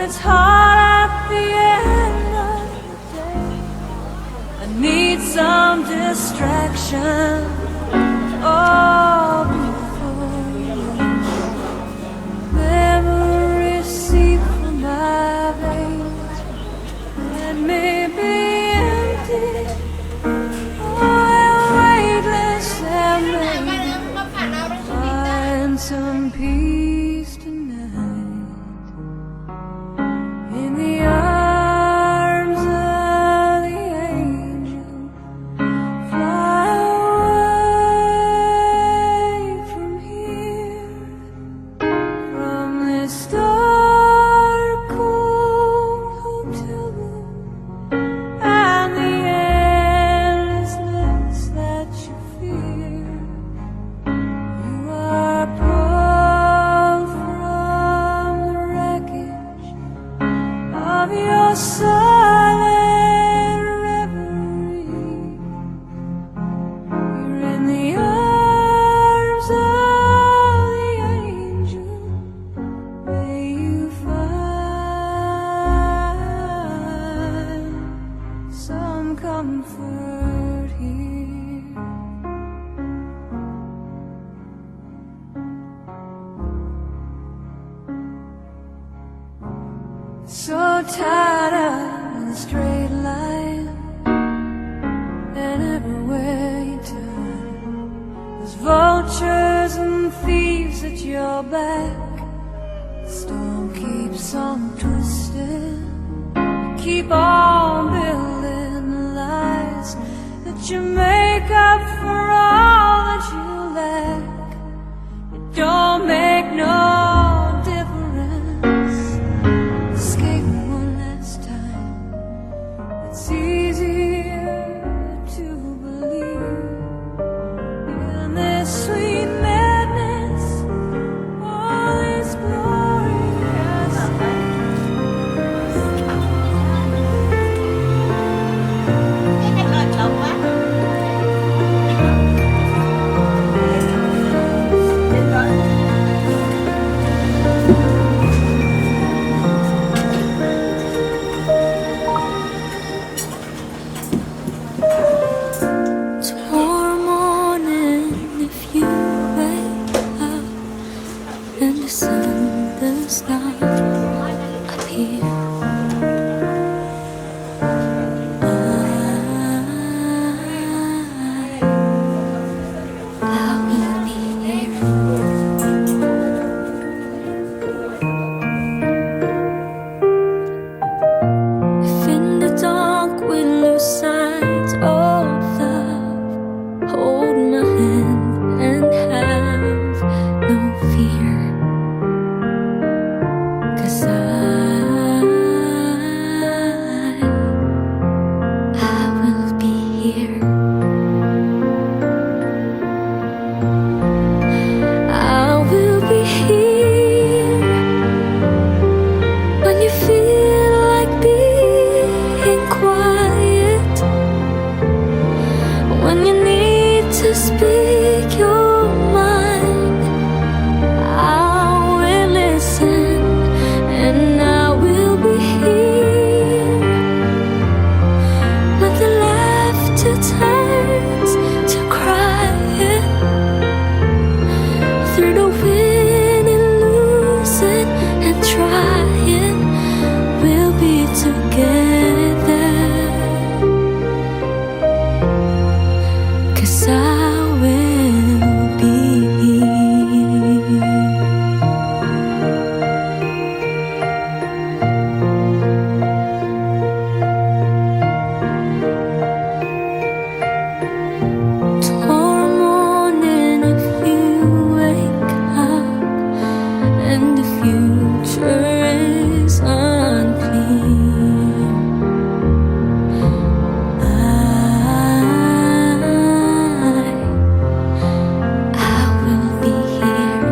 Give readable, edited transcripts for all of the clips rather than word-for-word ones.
it's hard at the end of the day. I need some distraction. Oh, before you. Memories seep from my veins and maybe empty. Oh, weightless and maybe find some peace tonight in the arms of the angel. Fly away from here, from this dark, cold hotel room and the endlessness that you fear. You are pulled from the wreckage of your silent reverie. You're in the arms of the angel. May you find some comfort here. So tired of the straight line, and everywhere you turn, there's vultures and thieves at your back. The storm keeps on twisting. Keep on building the lies that you make up for all that you lack. It don't make no difference. Escape one last time. It's easier to believe in this sweet madness, all this glorious tomorrow morning, if you wake up and the sun does not appear, I will be here. If in the dark we lose sight of love, hold my hand and have no fear, 'cause I will be here. I will be here when you feel like being quiet, when you need to speak your mind. I will listen, and I will be here when the laughter turns to crying, through the winning, losing, and trying. We'll be together, 'cause I will be here. Tomorrow morning, if you wake up and the future is unclear, I will be here.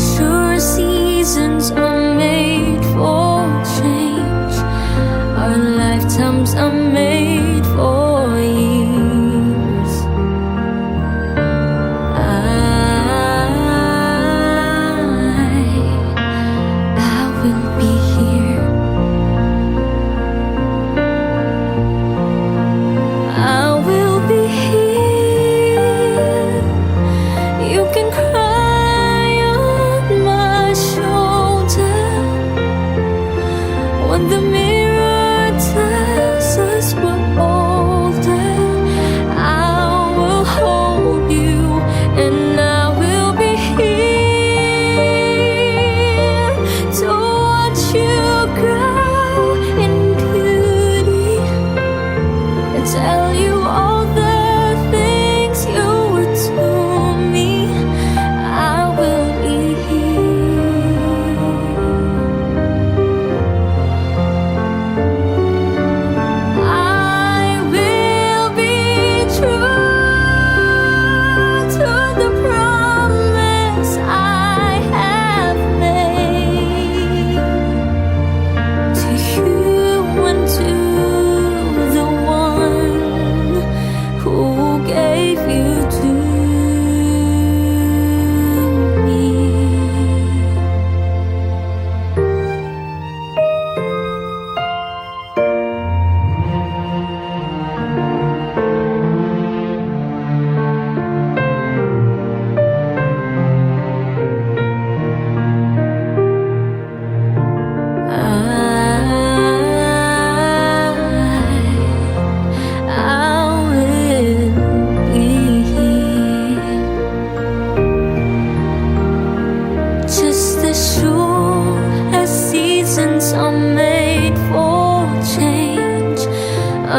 Sure, seasons are made for change. Our lifetimes are made for years. I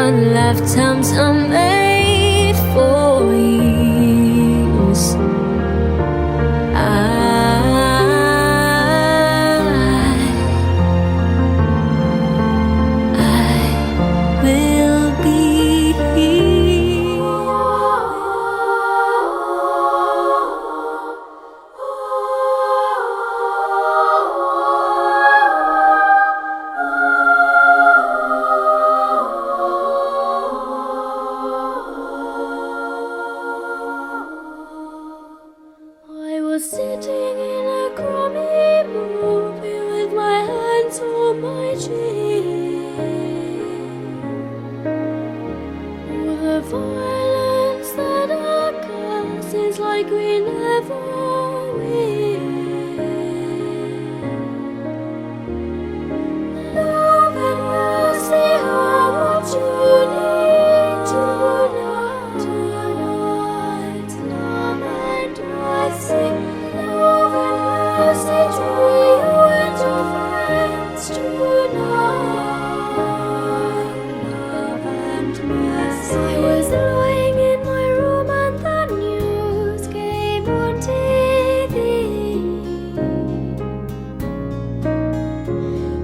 but lifetimes are made for years. I will be here. I was sitting in a crummy movie with my hands on my chin. Oh, the violence that occurs is like we never win. Love and mercy, how much you need tonight. Love and mercy, love and mercy to you and your friends tonight. Love and mercy. I was lying in my room and the news came on TV.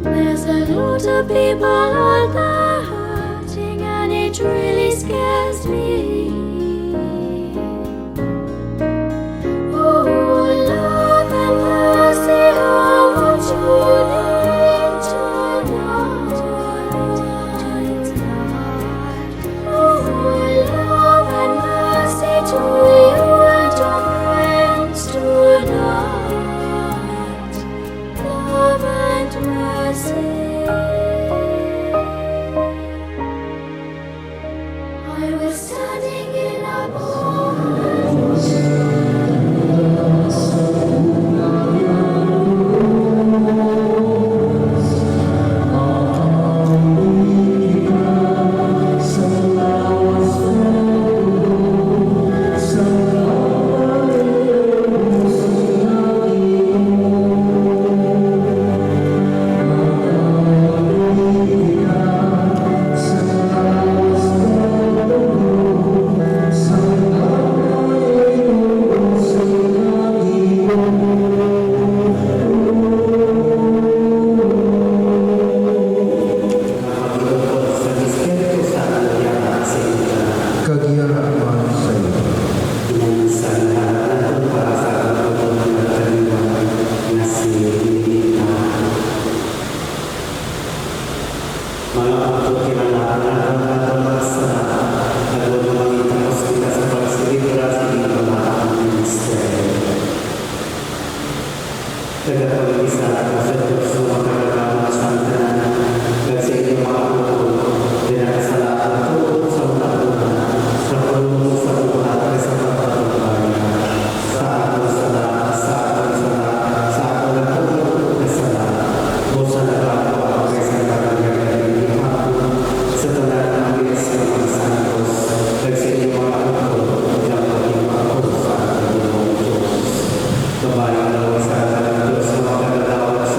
There's a lot of people out there hurting, and it really scares me. Oh, love and mercy, how much you need tonight. Oh, love and mercy to you and your friends tonight. Love and mercy. I was standing in a bar. Kagiyaan sa iyo. Kembali sa Diyos, mga kagalawan sa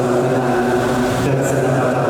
tanan,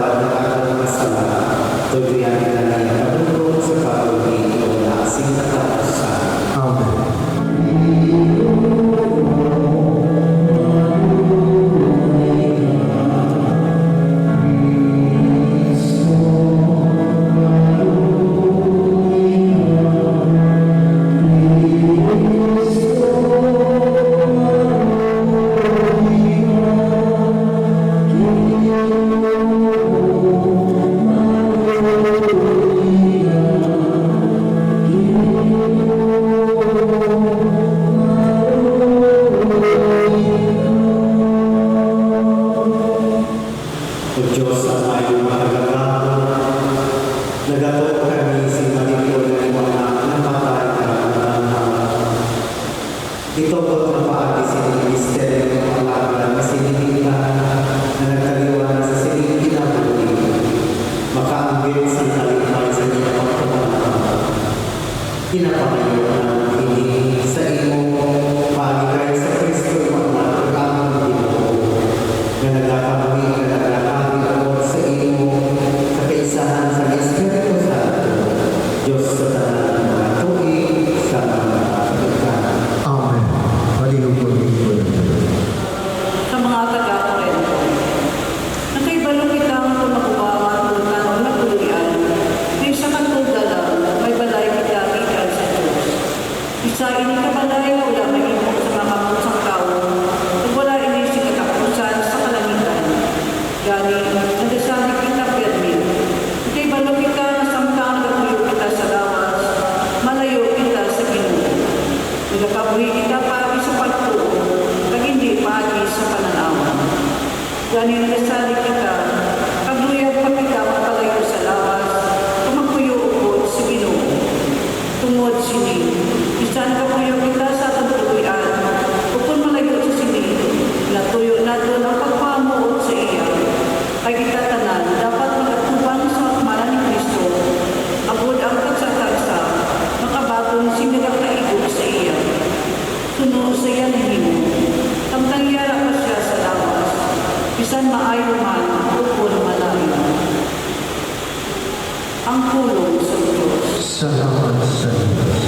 Salamat sa Diyos.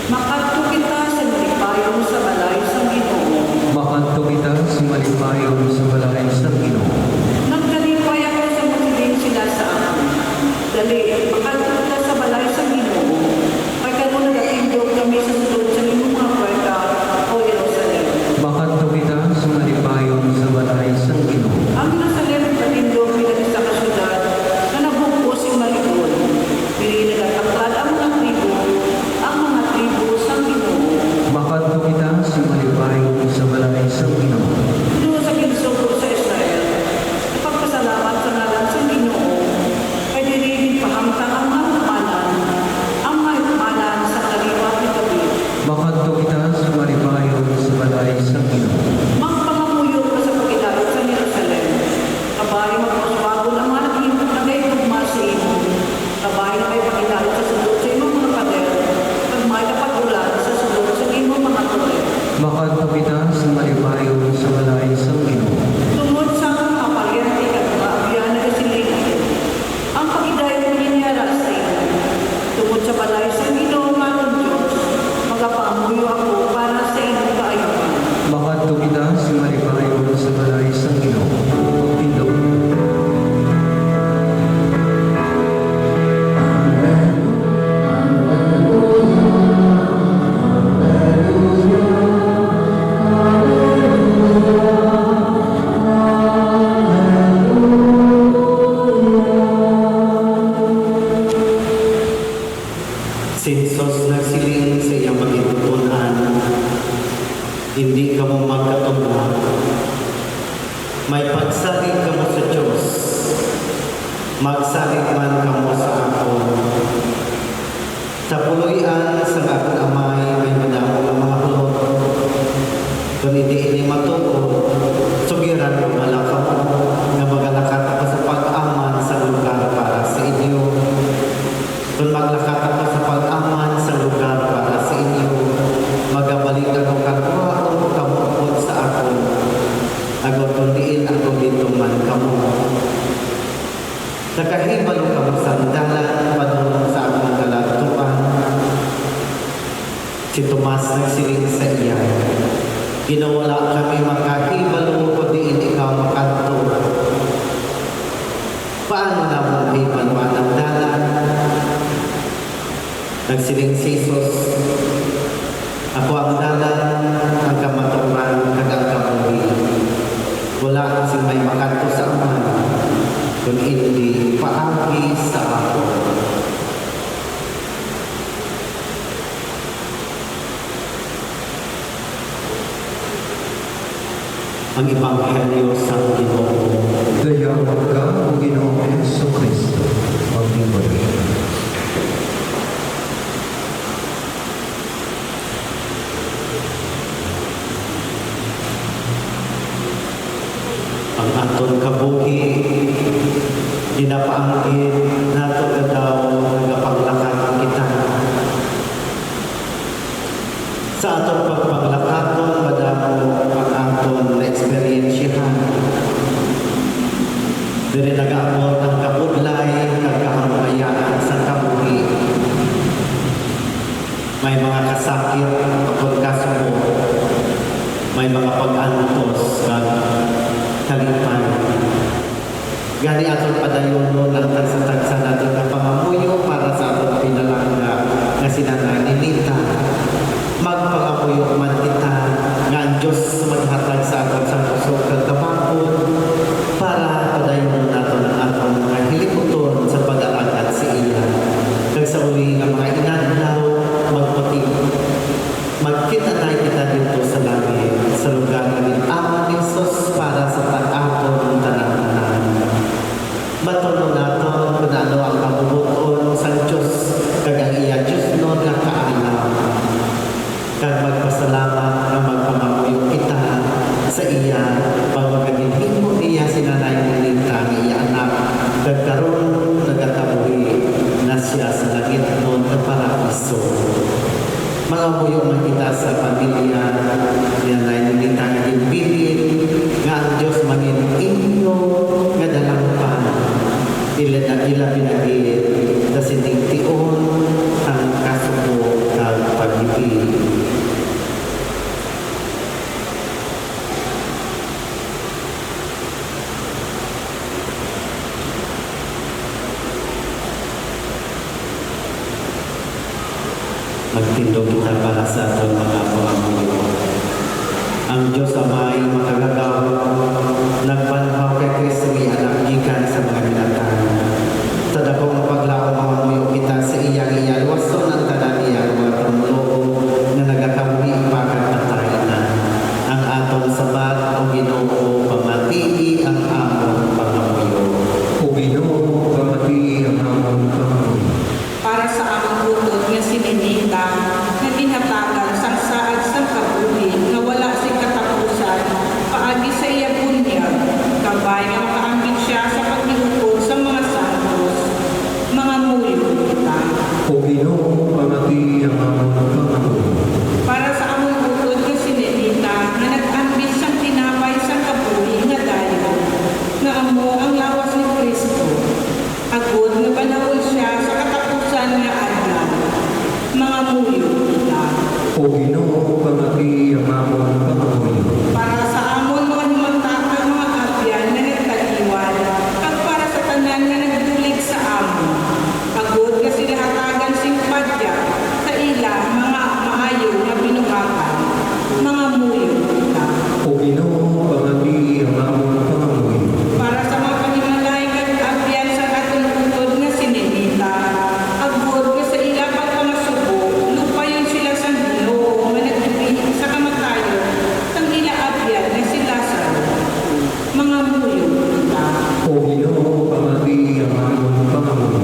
Makadto kita sa malipayon sa balay sa Ginoo. Makanto kita sa malipayon sa balay sa Ginoo. Nagkalipay ako sa masiling sila sa akin. Dali, makadto kita sa balay sa Ginoo. Ay kamo nagatindog kami sa sulod sa inyong mga puwerta, o Jerusalem. Makanto kita sa malipayon sa balay sa Ginoo. Ang Jerusalem katindog pinag sa kasyudad na nabukos yung malikod. Pili nagataklad ang mga tribo sa Ginoo. Makanto kita sa malipayon sa balay sa Ginoo. Doon sa ginsugod sa Israel, ipagpasalamat sa ngalan sa Ginoo, ay dirigin pahamtang ang mga hukmanan sa kaliwat ni David. Makanto kita sa malipayon sa balay sa Ginoo. Magpangamuyo ka sa pagkilapit sa Jerusalem. Kabay magpaswago ng mga nagaytugma sa imo. Kabay na may pagkilapit sa sulod sa imong mga pader. Pag may kapagulan sa sulod sa imong mga tuloy. Makanto kita sa malipayon sa balay sa Ginoo. Tungod sa kapalyente at maabiyan na kasilingan, ang pag-idayon niya sa iyo. Tungod sa balay sa Ginoo, Manong Diyos, magpaamuyo ako para sa inyong kaayuhan. Makanto kita sa malipayon sa balay sa Ginoo. Pagtindog. Sinsos nagsiling sa iyang magitutunan, hindi ka mo magkatugma. May pagsalig ka mo sa Diyos, magsalig man ka mo sa ako. Sa puluyan sa akong amay, may madamo ng mga hulot. Kung hindi ini matuo, sugiran mo na ka mo, na magalakat ako sa pag-aman sa lugar para sa inyo. Kung maglakat ako sa pag-aman sa lugar para sa inyo, magabalik ako katwa o kamukod sa ako. Agotundiin ako dito man kamo. Nakahibalo ka mo sandalan, padulong sa akong kalatuan. Si Tomas nagsiling sa iya, ginawala kami makahibalo ko diin ikaw makanto. Paano na mong hibalo ang dalan? Nagsiling si Jesus, ako ang dalan, ang kamaturan, ang kamuli. Wala kasi may makanto sa aman, kung hindi paagi sa ako. Ang Ebanghelyo sa Ginoo. Dayawan ka, O Ginoong Jesucristo. Pagniwala. Ang aton kabuhi, dinapaanggit nato na daw nagapaglakaton kita. Sa aton pagpaglakaton, madamo ang aton na eksperyensyahan. Dili nag-aamot ang kabudlay, nagkahambayaan sa kabuhi. May mga kasakit, pagkasumo, may mga pag-antos, kalipay. Gani aton padayon no ng tagsa-tagsa natin na pangamuyo para sa aton pinalangga nga sinanganilita. Magpangamuyo man kita nga ang Diyos maghatag sa aton sa puso kag kabakod para padayon naton ang aton mga hiliputon sa pag-alagad sa iya. Kag sa uli nga mga inadlaw magputi. Magkita tayo kita dito sa langit, sa lugar na aman ni Jesus para sa pag-aton ng tanan-tanan. Matulong natin kung ano ang Magtindog kita para sa aton mga pamilya. Ang Diyos Amay makagagaw, nagbanhaw kay Kristo ni anak gikan sa mga binatang. Sa dakong paglaom mga muyo kita sa iyang waso ng tanan niya mga tumulong na nagakamuhi ipakat patay na. Ang atong sabat o Ginoo pamatii ang among pangamuyo. O Ginoo, pamati ang among pangamuyo. Para sa among utod nga sininita, na tinatagan sang saad sang kabuhi, na wala si katapusan, paagi sa iya bunyag, kabay nga makaambit siya sa pagdiukod sa mga santos, mga muyo kita. O Ginoo, pamati ang among pangamuyo. Para sa among utod nga sininita, na nag-ambit sang tinapay sang kabuhi nga dayo, nga amo ang lawas ni Kristo. Agod nga panahon siya sa katapusan nga adlaw, mga muyo kita. O Ginoo, pamati ang among pangamuyo. Para sa amon mga himantatang mga abyan na nagtaliwan, at para sa tanan nga nagdulig sa amon. Agod nga sila hatagan sing padya sa ila mga maayo na binuhakan, mga muyo kita. O Ginoo, pamati ang among pangamuyo. Para sa mga panimalay at abyan sa atong utod nga sininita, agod nga sa ila pagpamasubo, lupayon sila sa Ginoo nga nagdibig sa kamatayon, sang ila abyan nga si Lazaro, mga muyo kita. O Ginoo, pamati ang among pangamuyo.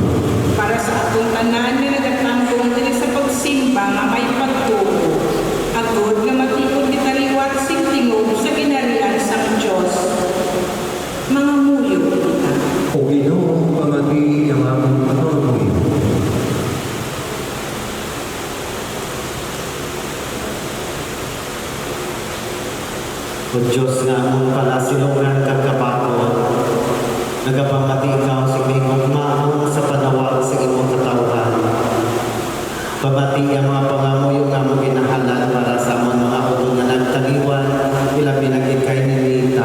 Para sa atong tanan nga nagatangkong dili sa pagsimba nga may pagtuo, agod nga matikod kita liwat sing tingog sa ginarian sang Dios, mga muyo kita. O Ginoo, pamati ang among pangamuyo. O Diyos nga among palasilungan kang kapakon, nagapamati ikaw sa mingong maamong sa panawag sa imong katawhan. Pamati ang mga pangamuyo nga mong ginahalan para sa among mga utod nga nagtaliwan, ilang pinagid kay nilita.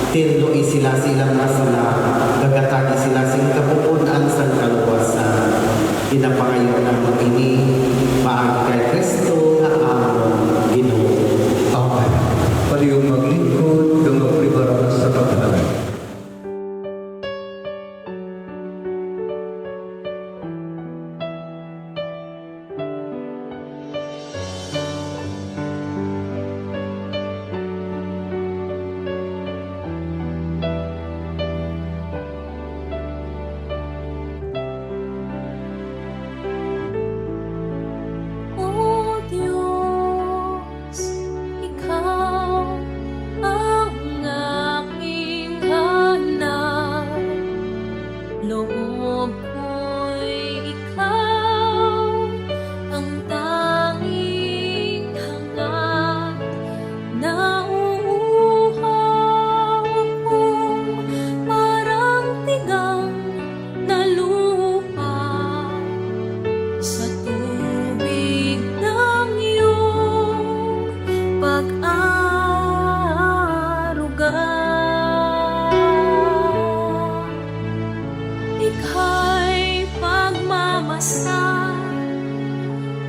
Tinloi sila silang masala, gagatagi sila sing kapupunan sa kaluwasan. Pinapangayon ang ini, paagi kay Kristo nga among Ginoo. Amen. Palihog maglingkod, kang magprepara sa pagkalan. O Diyos, Ikaw ang aking hanap. Loob ko'y Ikaw ang tanging hangat. Nauuhaw akong parang tigang na lupa sa tubig ng iyong pag-aaruga. Ika'y pagmamasdan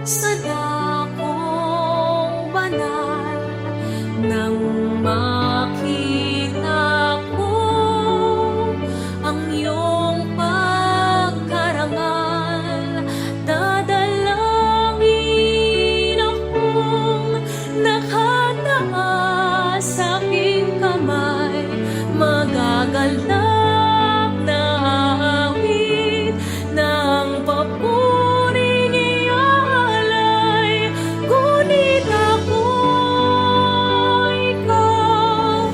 sa dakong banal nang makita ko ang iyong pagkarangal. Dadalangin akong nakataas sa aking kamay, magagalak na awit ng papuring ialay. Ngunit ako, ikaw,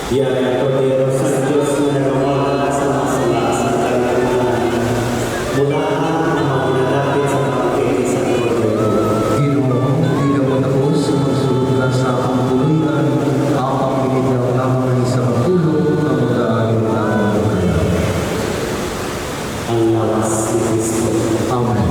Diyan ang Kordero sa Diyos na nagawala sa masala sa kalimutan. Mulaan ang mga pinadapit sa pagkiti sa Kordero. Ginoo, di na mo tapos magsulod na sa akong pulian, apang binigyan lamang sa pagtulog ang mag-aayon lamang kaya. Ang lawas ni Kristo. Amen.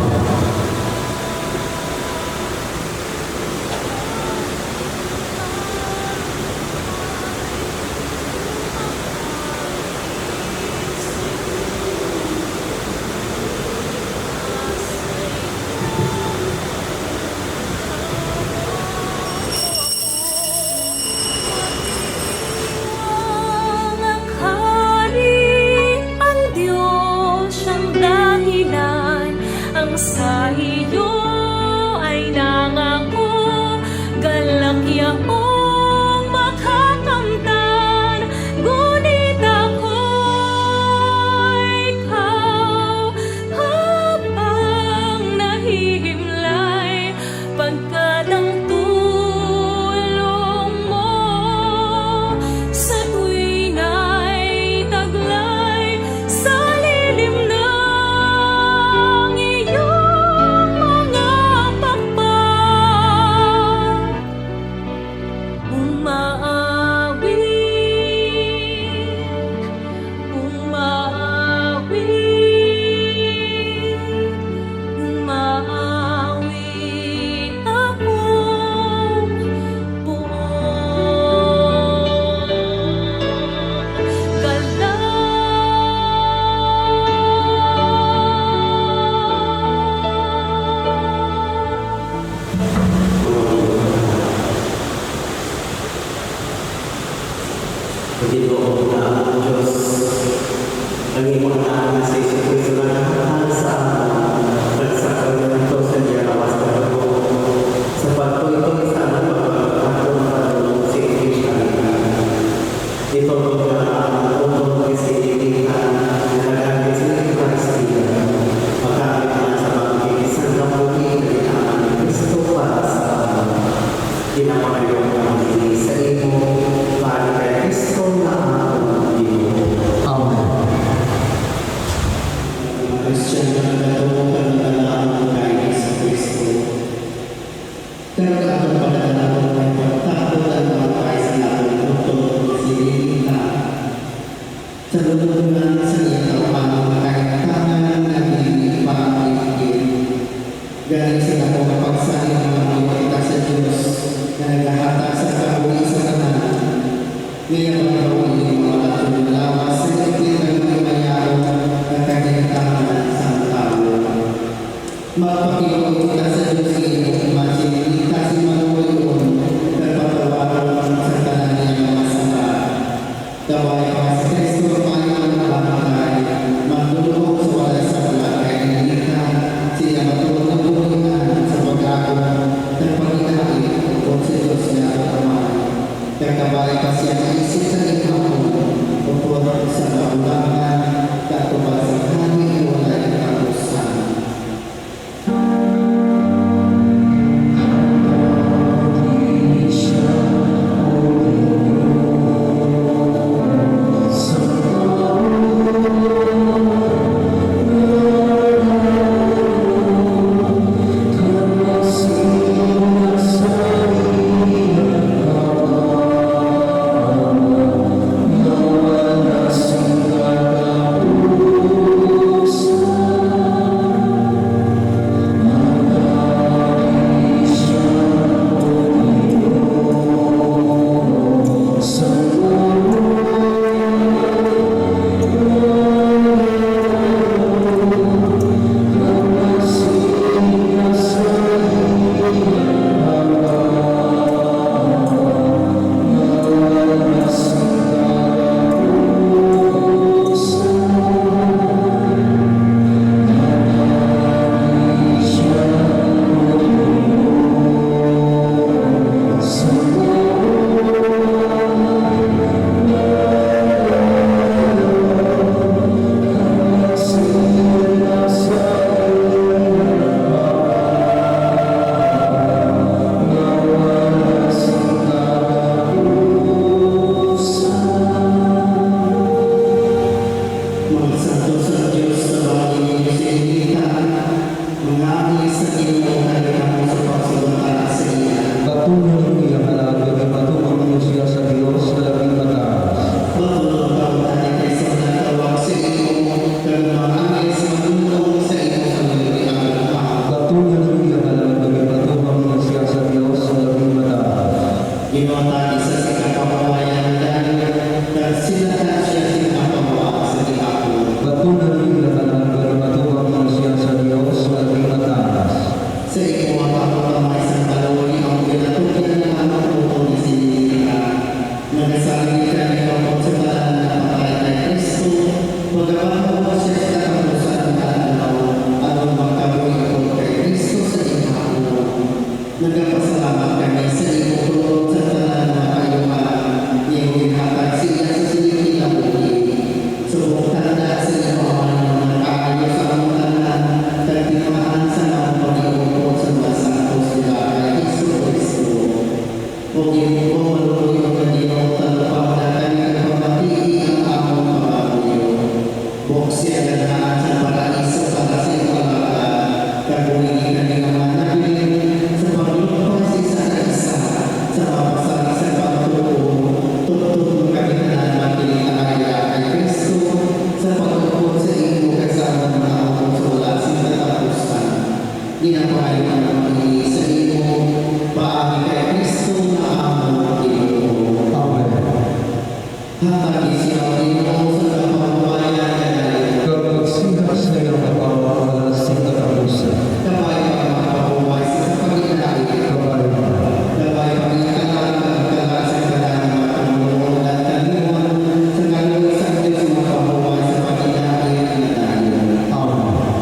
sa iyo ay nangako, galak yaong makakamtan, ngunit ako'y ikaw habang nahihimlay, pagkat ang tulong mo sa tuwin ay taglay sa lilim ng iyong mga pakpak. Umaawi akong buong Pagkito na ang Diyos, ang iyong anak sa Iso Cristo na nakakahal sa amin, nagsakaroon ito sa diyawas na ako. Sa pagtuloy sa amin pagkakatong patulong si Cristo. Ito ang ang utong Kristiyan na nagagawin sa Kristiyan. Magamit man sa pagkikisan ng muli na inaman ni Cristo para sa amin. Ginamahayong kami sa imo, para kay Cristo na ang imo. Amen. Mga Kristiyan na nagatukan ng kalaman kay Yesu Cristo. Pero katong pagkatapos ng pagtakot ang mga kais na ang utong silita. Sa lulunan sa ito ang makaintangan na hindi pangigil. Galing sila kung mapagsalit ng mga iwata sa Diyos na naghahatag sa kabuhi sa kanan. Ngayon ang gawin ng mga katulong lawas sa iklit ng mga mayaro na kagintangan sa tao. Magpakilong kita sa Diyos ngayon, masinilita si Manuel at patawaran sa kanan niya ng masama. Daway pa si Kristo ay ang bangkay, magdulog sa wala sa balakay nilita, siya matulog na buhingan sa pag-agaw ng pag-inahin kung si Diyos niya ang Ama. Kagabay pa siya na isip sa ikapon, upod sa kaulangan, katubad sa hangin wala ikapusan. Pagkabahan mo siya sa kapusan ng araw, anong magkabuhi Ginapahayo ni sa imo paagi kay Kristo na among Ginoo. Amen. Hatag siya Ginoo sa kapamamayan kanay. Kapagsihat sa iyong kapawalalasing katapusan. Dabay pagmakapahuway sa paginaay. Kabay pa. Dabay pagkakalaan ng sa kanang matulong at kalimon sa kalimon sa Diyos mapahuway sa paginaay na tayo. Amen.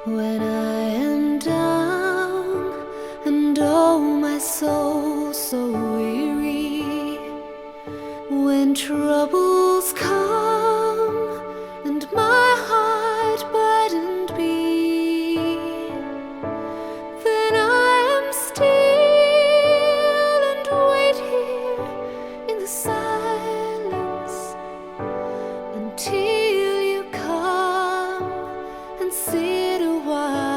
When I am down and oh my soul so weary, when troubles come and my heart burdened be, then I am still and wait here in the silence until you come and sit a while.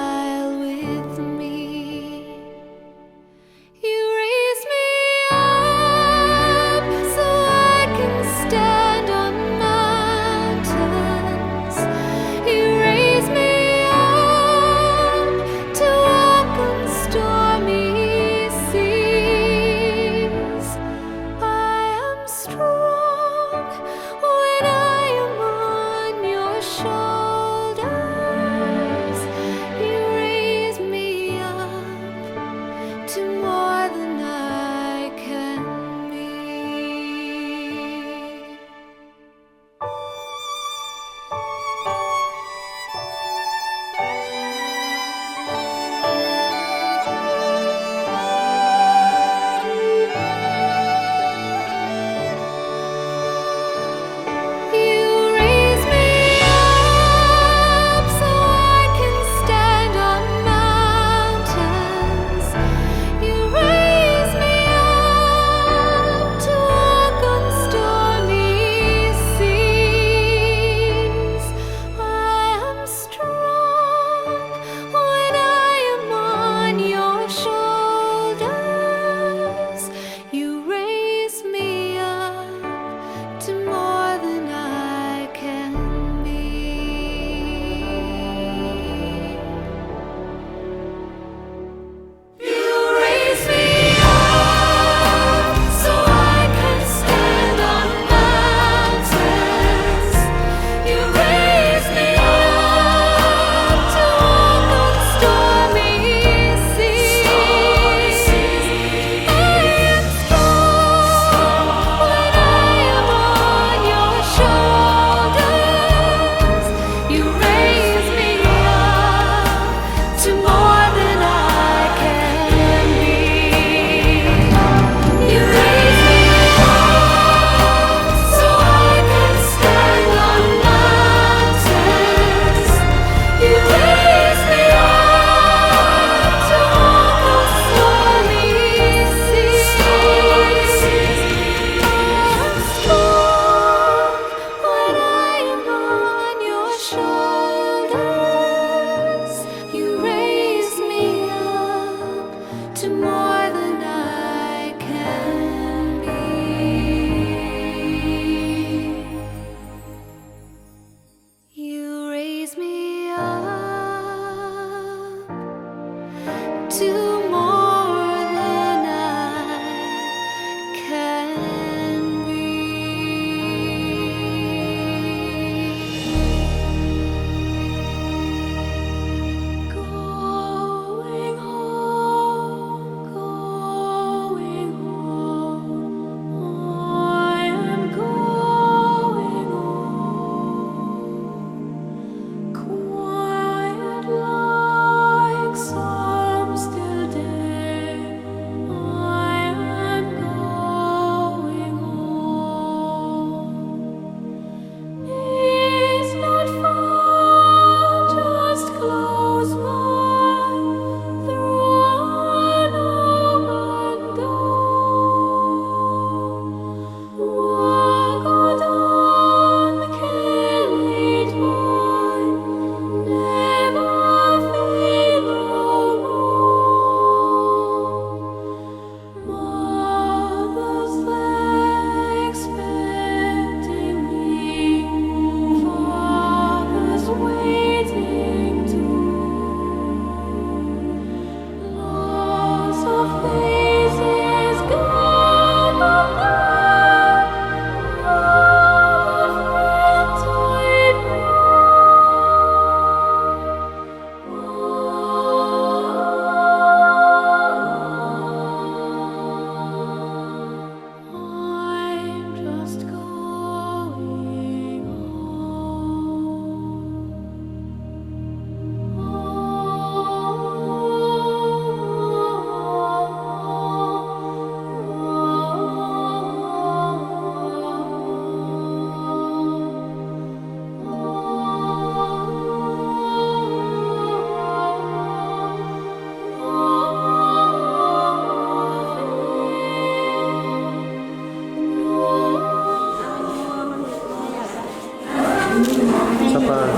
Isa pa.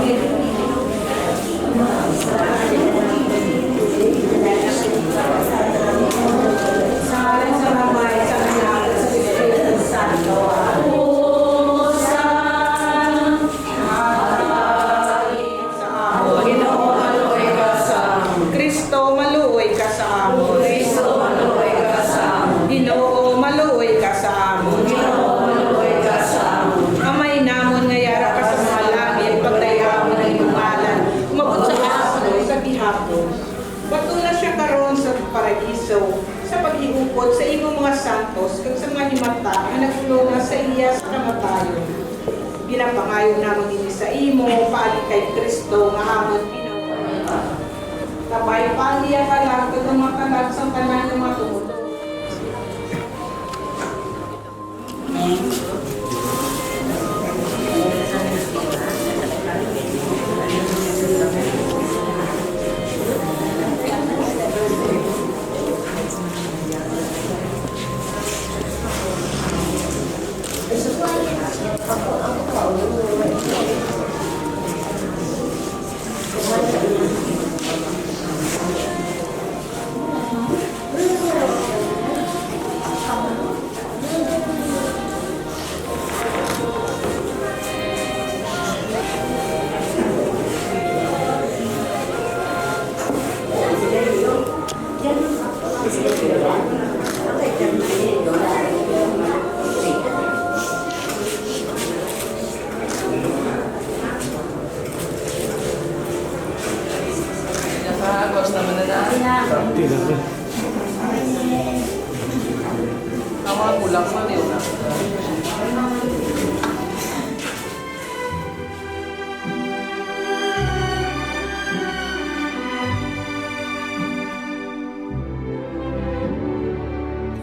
Kristo, maluoy ka sa amon. Kristo, maluoy ka sa amon. Ginoo, maluoy ka sa amon. Ginoo, maluoy ka sa amon. Amay namon nga yara ka sa mga langit, pagdayamon ng iyong ngalan. Umabot sa kaso, sa gihapon. Batula siya karon sa paraiso, sa paghigupod sa imong mga santos, kag sa mga himata, nga nagulong sa iya sa kamatayon. Binapangayo namon ini sa imo, paali kay Kristo, nga amon pinaupahan. Kabay paaliya ka lang, kag ang makalag sa tanan ng mga tumuto.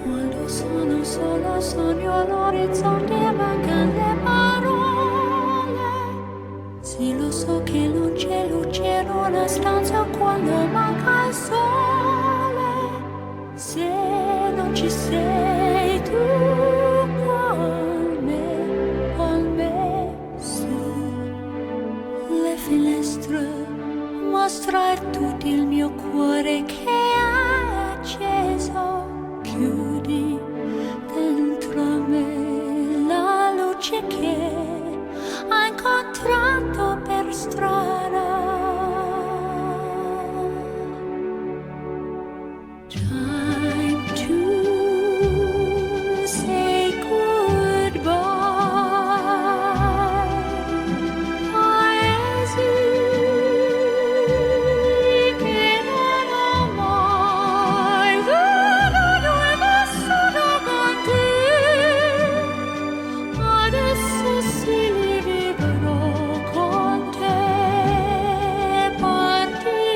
Quando sono sola sogno all'orizzonte mancano le parole. Sì, lo so che non c'è luce in una stanza quando manca il sole. Se non ci sei tu con me, su le finestre mostrar tutto il mio cuore che è acceso. Chiudi dentro me la luce che hai incontrato per strada. Time to say goodbye. Paesi che non ho mai veduto e vissuto con te. Adesso sì li vivrò con te. Partirò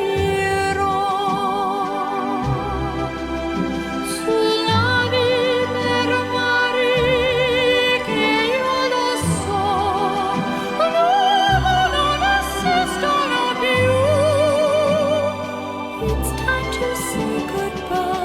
sulla per mari che io lo so non esistono più. It's time to say goodbye.